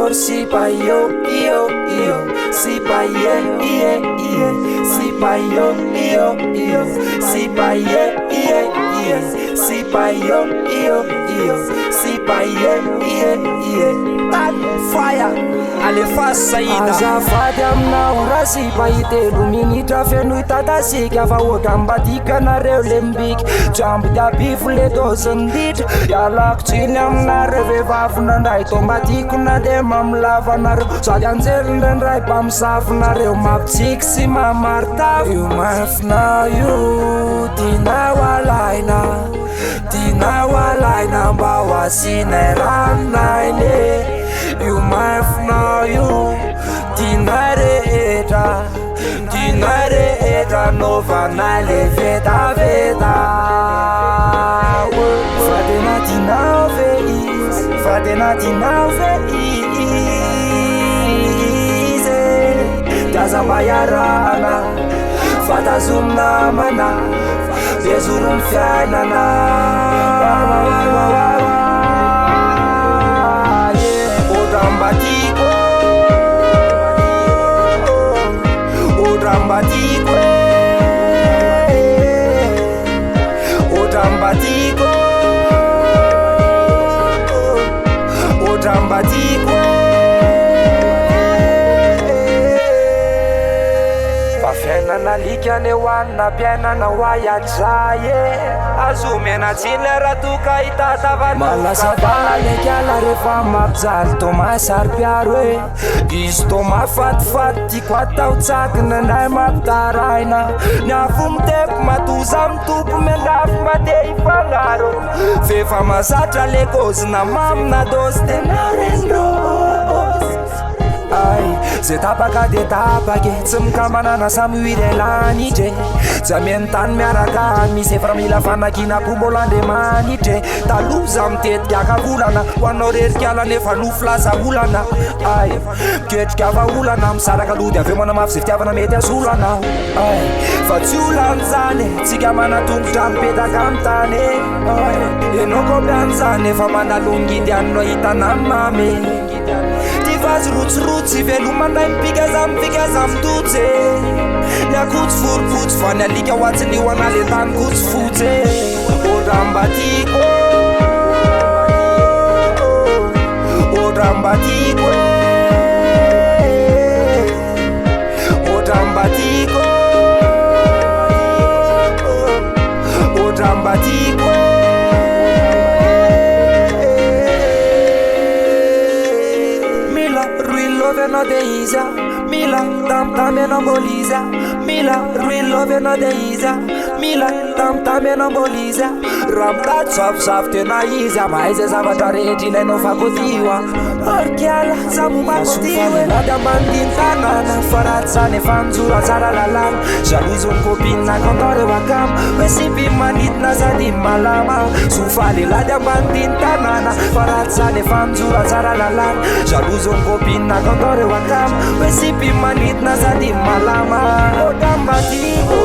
amor si pa yo, si pa si pa yo, si pa si pa yo, si pa fire. Ale fast Saida Azafady aminao raha sy pahitelo minitra feno hitatasiky afa ohakambatika nareo le mbiky jambo diabivo le doziny litra ialako tsiny aminareo vehivavy nandray tombatiko na de mamilava nareo sady anjely ndraindray mpamosavy nareo mampitsiky sy mamartavo io mafina io tinao alaina mba ho asinay ranonaine io mafina io tinay rehetra novanay le vetaveta fa tena tinao ve izy diaza mba iarana fatazomy namana bezoro ny fiainana nalikany hoanina piainana hoayadraye azomena tsiny raha toka hitatavana malasabalekala rehefa mampijaly toma sary-piaro hoe izy toma fatifaty tiako atao tsakina ndray mampitaraina ny afo miteko matoza mitompo miandafo mba te hifanaro fefa mazatra le kozina mamina dosy tena rendrosy zay tapaka de tapake tsy mikamanana samy huirelanitre jameny tany miaraka misy efra mila fanakinako mbola andriamanitre taloza mitetika akavolana hoanao rerikiala nefa nofo lasa olana miketrika ava olana misaraka lody aveo manamafy zay fitiavana mety azolo anao fa tsy olan'zany tsika manatongotra mipetaka amy tany enao kompian'zany efa manalongidy anao hitana mamy vazy rotsirotsy velomandray mipika za mipika za mitotsy ny akotsy foropotsy fa ny alika hoatsiny hoana le tany kotsy fotsy odrambatiko odrambatiko odrambatiko odrambatiko no de iza mila tam no boliza mila real love no de iza mila tam no boliza ramta saf tena iza mais zavatra rehetra ilainao fakotiwa orkiala zamu makotiwe lada mandin tanana faratsany fanjura tsara lalana jalouzon copine kantore wakam wesipi manitna zadi malama sufale lada mandin tanana faratsany fanjura tsara lalana jalouzon copine kantore wakam wesipi manitna zadi malama odambatiko